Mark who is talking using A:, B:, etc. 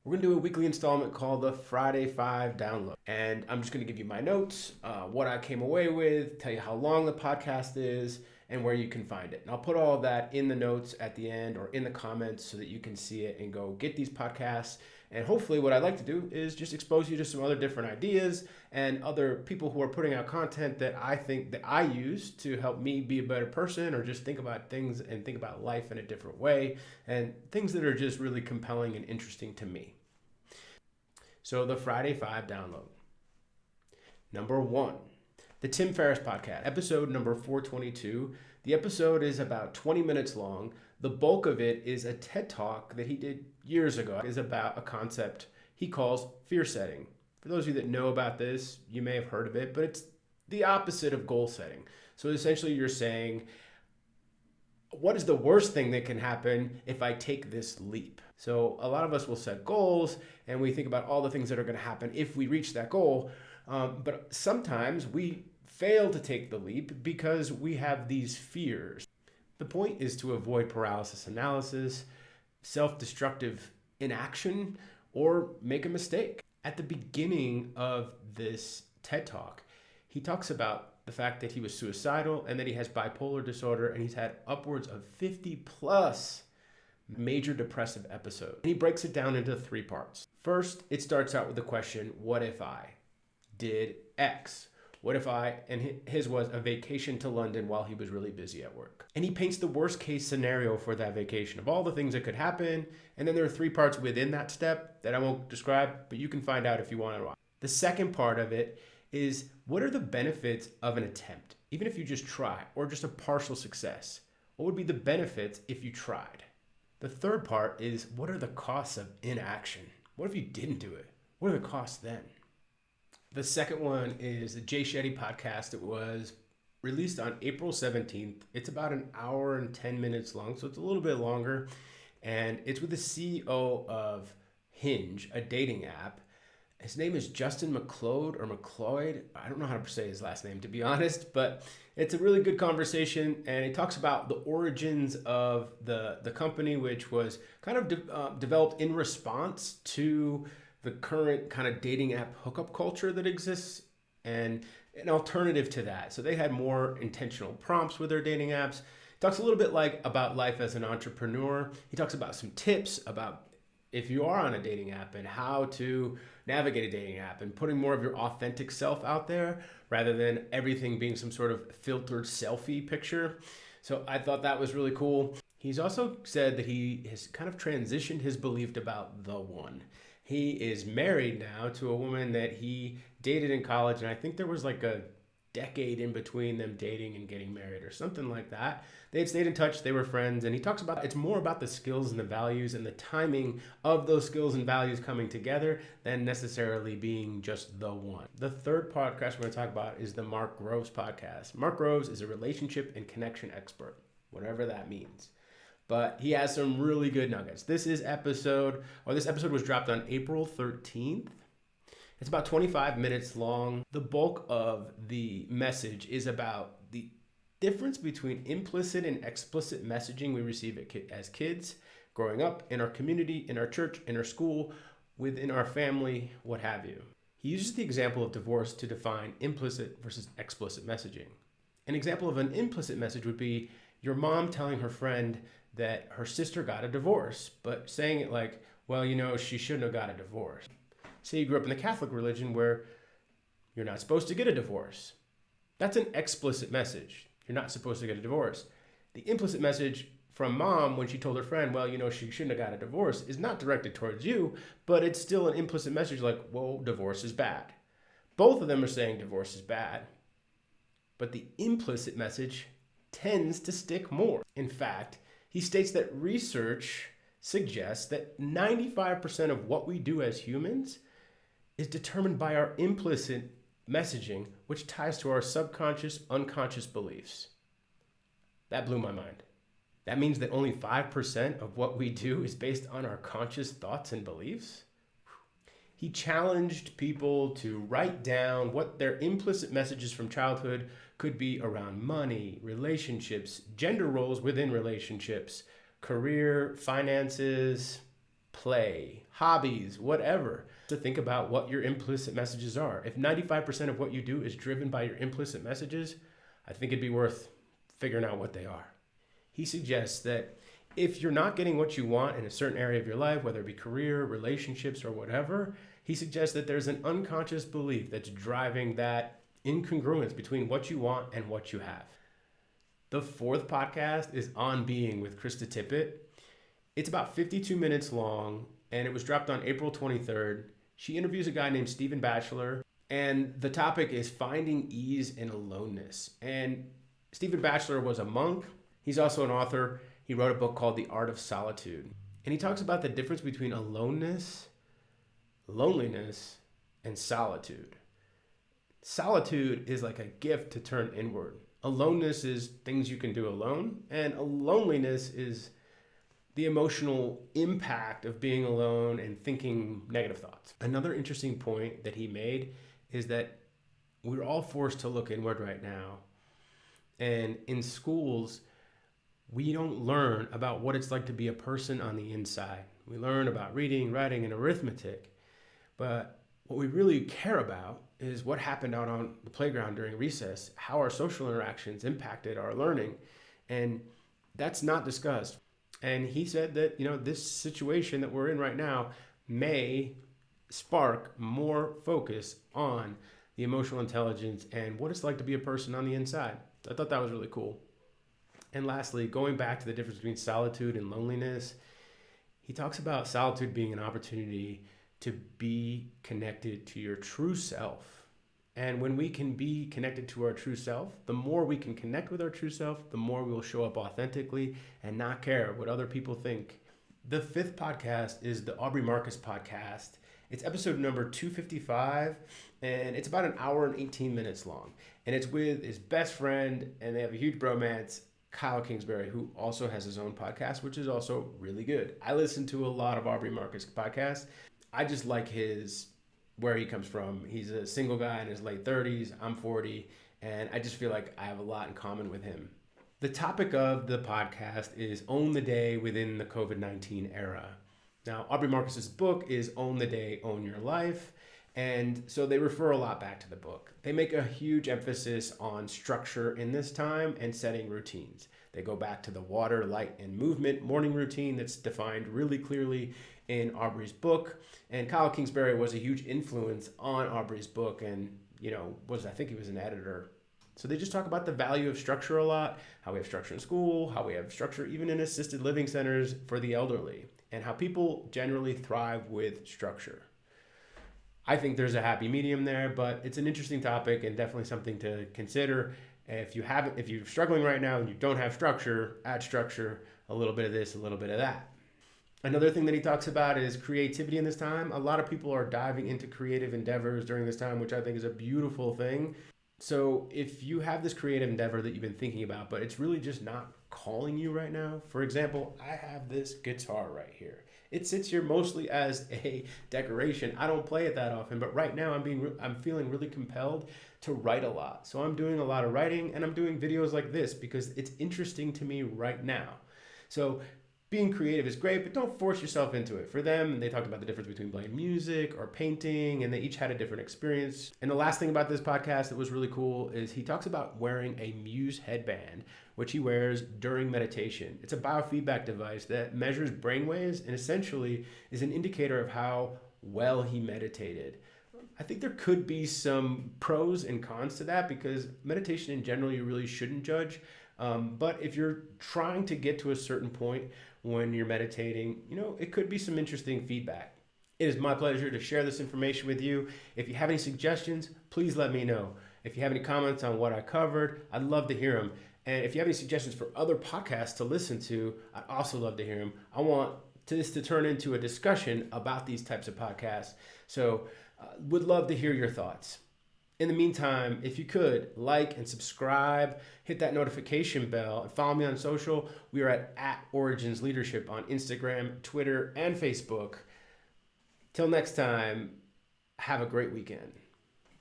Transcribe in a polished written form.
A: We're going to do a weekly installment called the Friday 5 Download. And I'm just going to give you my notes, what I came away with, tell you how long the podcast is, and where you can find it. And I'll put all of that in the notes at the end or in the comments so that you can see it and go get these podcasts. And hopefully what I'd like to do is just expose you to some other different ideas and other people who are putting out content that I think that I use to help me be a better person, or just think about things and think about life in a different way, and things that are just really compelling and interesting to me. So the Friday 5 Download. Number 1, the Tim Ferriss podcast, episode number 422. The episode is about 20 minutes long. The bulk of it is a TED Talk that he did years ago. It is about a concept he calls fear setting. For those of you that know about this, you may have heard of it, but it's the opposite of goal setting. So essentially you're saying, what is the worst thing that can happen if I take this leap? So a lot of us will set goals and we think about all the things that are going to happen if we reach that goal. But sometimes we fail to take the leap because we have these fears. The point is to avoid paralysis analysis, self-destructive inaction, or make a mistake. At the beginning of this TED Talk, he talks about the fact that he was suicidal and that he has bipolar disorder, and he's had upwards of 50 plus major depressive episodes. And he breaks it down into 3 parts. First, it starts out with the question, what if I did X? What if I, and his was a vacation to London while he was really busy at work. And he paints the worst case scenario for that vacation of all the things that could happen. And then there are 3 parts within that step that I won't describe, but you can find out if you want to watch. The second part of it is, what are the benefits of an attempt? Even if you just try, or just a partial success, what would be the benefits if you tried? The third part is, what are the costs of inaction? What if you didn't do it? What are the costs then? The second one is the Shetty podcast. It was released on April 17th. It's about an hour and 10 minutes long, so it's a little bit longer. And it's with the CEO of Hinge, a dating app. His name is Justin McLeod or McLeod. I don't know how to say his last name, to be honest, but it's a really good conversation. And he talks about the origins of the company, which was kind of developed in response to the current kind of dating app hookup culture that exists, and an alternative to that. So they had more intentional prompts with their dating apps. He talks a little bit about life as an entrepreneur. He talks about some tips about if you are on a dating app and how to navigate a dating app and putting more of your authentic self out there rather than everything being some sort of filtered selfie picture. So I thought that was really cool. He's also said that he has kind of transitioned his belief about the one. He is married now to a woman that he dated in college, and I think there was like a decade in between them dating and getting married or something like that. They had stayed in touch, they were friends, and he talks about it's more about the skills and the values and the timing of those skills and values coming together than necessarily being just the one. The third podcast we're going to talk about is the Mark Groves podcast. Mark Groves is a relationship and connection expert, whatever that means. But he has some really good nuggets. This episode was dropped on April 13th. It's about 25 minutes long. The bulk of the message is about the difference between implicit and explicit messaging we receive as kids, growing up, in our community, in our church, in our school, within our family, what have you. He uses the example of divorce to define implicit versus explicit messaging. An example of an implicit message would be your mom telling her friend that her sister got a divorce, but saying it like, well, she shouldn't have got a divorce. Say you grew up in the Catholic religion where you're not supposed to get a divorce. That's an explicit message. You're not supposed to get a divorce. The implicit message from mom when she told her friend, well, she shouldn't have got a divorce, is not directed towards you, but it's still an implicit message like, well, divorce is bad. Both of them are saying divorce is bad, but the implicit message tends to stick more. In fact, he states that research suggests that 95% of what we do as humans is determined by our implicit messaging, which ties to our subconscious, unconscious beliefs. That blew my mind. That means that only 5% of what we do is based on our conscious thoughts and beliefs. He challenged people to write down what their implicit messages from childhood could be around money, relationships, gender roles within relationships, career, finances, play, hobbies, whatever, to think about what your implicit messages are. If 95% of what you do is driven by your implicit messages, I think it'd be worth figuring out what they are. He suggests that if you're not getting what you want in a certain area of your life, whether it be career, relationships, or whatever, he suggests that there's an unconscious belief that's driving that incongruence between what you want and what you have. The fourth podcast is On Being with Krista Tippett. It's about 52 minutes long, and it was dropped on April 23rd. She interviews a guy named Stephen Batchelor, and the topic is finding ease in aloneness. And Stephen Batchelor was a monk. He's also an author. He wrote a book called The Art of Solitude. And he talks about the difference between aloneness, loneliness, and solitude. Solitude is like a gift to turn inward. Aloneness is things you can do alone, and loneliness is the emotional impact of being alone and thinking negative thoughts. Another interesting point that he made is that we're all forced to look inward right now. And in schools, we don't learn about what it's like to be a person on the inside. We learn about reading, writing, and arithmetic. But what we really care about is what happened out on the playground during recess, how our social interactions impacted our learning. And that's not discussed. And he said that, this situation that we're in right now may spark more focus on the emotional intelligence and what it's like to be a person on the inside. I thought that was really cool. And lastly, going back to the difference between solitude and loneliness, he talks about solitude being an opportunity to be connected to your true self. And when we can be connected to our true self, the more we can connect with our true self, the more we will show up authentically and not care what other people think. The fifth podcast is the Aubrey Marcus podcast. It's episode number 255, and it's about an hour and 18 minutes long. And it's with his best friend, and they have a huge bromance, Kyle Kingsbury, who also has his own podcast, which is also really good. I listen to a lot of Aubrey Marcus podcasts. I just like where he comes from. He's a single guy in his late 30s. I'm 40, and I just feel like I have a lot in common with him. The topic of the podcast is Own the Day within the COVID-19 era. Now, Aubrey Marcus's book is Own the Day, Own Your Life, and so they refer a lot back to the book. They make a huge emphasis on structure in this time and setting routines. They go back to the water, light, and movement morning routine that's defined really clearly in Aubrey's book. And Kyle Kingsbury was a huge influence on Aubrey's book and, I think he was an editor. So they just talk about the value of structure a lot, how we have structure in school, how we have structure even in assisted living centers for the elderly, and how people generally thrive with structure. I think there's a happy medium there, but it's an interesting topic and definitely something to consider. If you're struggling right now and you don't have structure, add structure, a little bit of this, a little bit of that. Another thing that he talks about is creativity in this time. A lot of people are diving into creative endeavors during this time, which I think is a beautiful thing. So if you have this creative endeavor that you've been thinking about, but it's really just not calling you right now. For example, I have this guitar right here. It sits here mostly as a decoration. I don't play it that often, but right now I'm feeling really compelled to write a lot. So I'm doing a lot of writing, and I'm doing videos like this because it's interesting to me right now. So being creative is great, but don't force yourself into it. For them, they talked about the difference between playing music or painting, and they each had a different experience. And the last thing about this podcast that was really cool is he talks about wearing a Muse headband, which he wears during meditation. It's a biofeedback device that measures brainwaves and essentially is an indicator of how well he meditated. I think there could be some pros and cons to that because meditation in general, you really shouldn't judge. But if you're trying to get to a certain point when you're meditating, it could be some interesting feedback. It is my pleasure to share this information with you. If you have any suggestions, please let me know. If you have any comments on what I covered, I'd love to hear them. And if you have any suggestions for other podcasts to listen to, I'd also love to hear them. I want this to turn into a discussion about these types of podcasts. So would love to hear your thoughts. In the meantime, if you could, like and subscribe, hit that notification bell, and follow me on social. We are at Origins Leadership on Instagram, Twitter, and Facebook. Till next time, have a great weekend.